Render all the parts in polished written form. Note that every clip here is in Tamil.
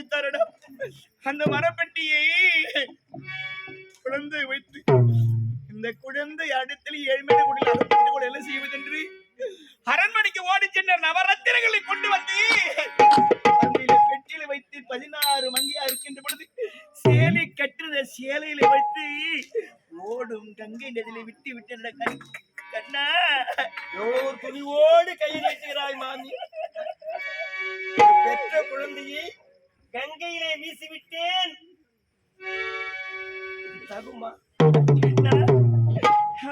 கொடுத்தாரிடம் அந்த மரப்பெட்டியை குழந்தை வைத்து இந்த குழந்தை அடுத்தல் 7 மீட்டர் குடியில் கூட என்ன செய்வதென்று அரண்மனைக்கு ஓடி சென்ற நவரத்தினங்களை கொண்டு வந்து பெட்டியில வைத்து 16 மங்கியா இருக்கின்ற பொழுது சேலை கட்டுற சேலையில வைத்து ஓடும் கங்கை நதியில விட்டு விட்டு கண்ணா துணிவோடு கையை நீட்டுகிறாய் மாமி. பெற்ற குழந்தையை கங்கையிலே வீசிவிட்டேன். தகுமா?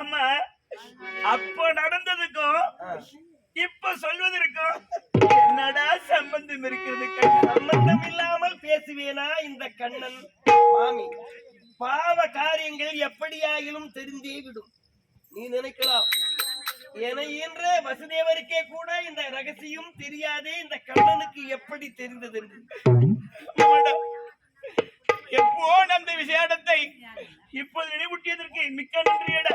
ஆமா, அப்போ நடந்ததுக்கும் இப்ப சொல்வதற்கும் என்னடா சம்பந்தம் இருக்கிறது? சம்பந்தம் இல்லாமல் பேசுவேனா இந்த கண்ணன்? மாமி, பாவ காரியங்கள் எப்படியாயினும் தெரிந்தே விடும். நீ நினைக்கலாம் என என்ற வசுதேவருக்கே கூட இந்த ரகசியம் தெரியாதே, இந்த கண்ணனுக்கு எப்படி தெரிந்தது என்று. எப்போ அந்த விஷயத்தை இப்போது நினைவூட்டியதற்கு மிக்க நன்றியடா.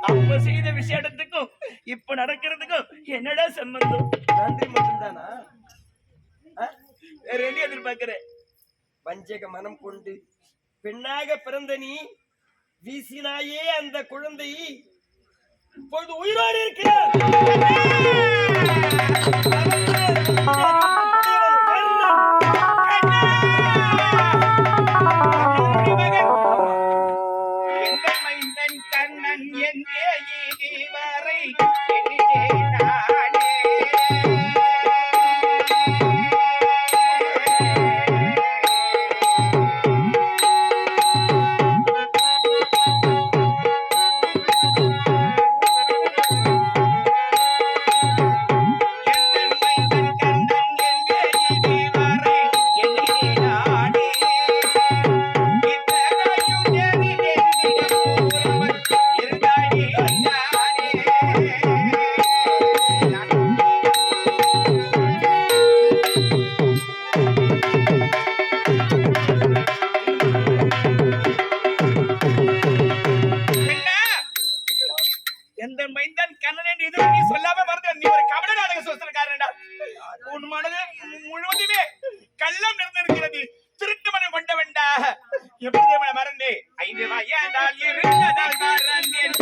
அப்ப செய்த விஷயத்துக்கும் இப்ப நடக்கிறதுக்கும் என்னடா சம்பந்தம்? நன்றி மட்டும்தானா? வேற என்ன எதிர்பார்க்கிறேன்? வஞ்சக மனம் கொண்டு பெண்ணாக பிறந்த நீ வீசினாயே அந்த குழந்தை இப்பொழுது உயிரோடு இருக்கிறார். கண்ணன் என்றே இதுவரை முழுவதுமே கள்ளம் நிறைந்திருக்கிறது. திருட்டு மனம் கொண்ட வேண்டா. எப்படி மறந்தே 5 வயதால் இருந்ததால் மறந்தேன்.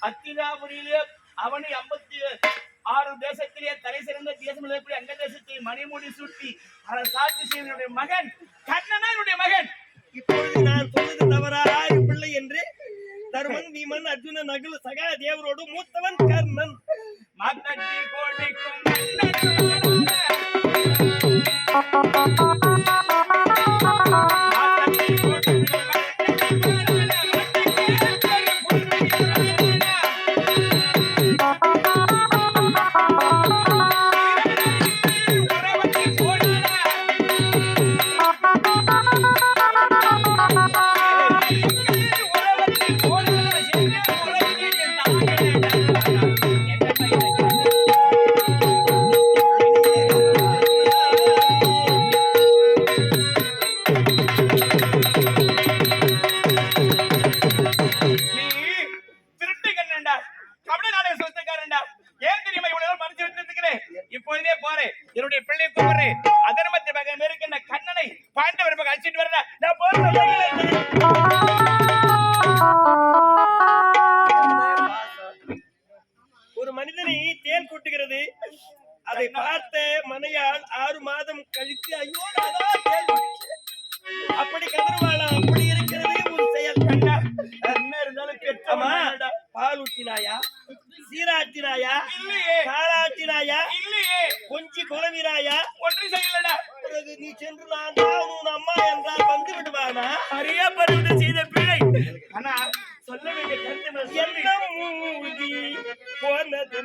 அத்தினாபுரியிலே அவனை 56 தேசத்திலே தலை சிறந்த தேசம் அங்க தேசத்தில் மணிமுடி சுட்டி அதை சாட்சி செய்வனுடைய மகன் கண்ணனா என்னுடைய மகன். இப்பொழுது நான் சொன்னது தவறா பிள்ளை என்று தருமன் வீமன் அர்ஜுன நகுல சகா தேவரோடு மூத்தவன் கர்ணன். மாத்தட்டி கோடிக்கும் என்னுடைய பிள்ளை கூப்பிடுறேன். அதர்மத்தை மகன் இருக்கின்ற கண்ணனை பாண்டவர் பக்கம் அழைச்சிட்டு வரேன். ஒரு மனிதனை தேன் கூட்டுகிறது. அதை பார்த்த மனையால் 6 மாதம் கழித்து ஐயோ அப்படி கதறுவாளா? அப்படி இருக்கிறது உன் செயல். கண்ணா, என்ன இருந்தாலும் ஆமா, பெற்றவன்டா. பால் ஊற்றினாயா? சீராட்டினாயா? இல்லையே, காலாட்டினாயா? இல்லையே, கொஞ்சி குழவினாயா? ஒன்றும் செய்யலடா. பிறகு நீ சென்று நான் தான் உன் அம்மா என்றால் வந்து விடுவானா? அறியா பருவத்தில் செய்த பிழை. ஆனா சொல்ல வேண்டிய கருத்து என்ன மூழ்கி போனது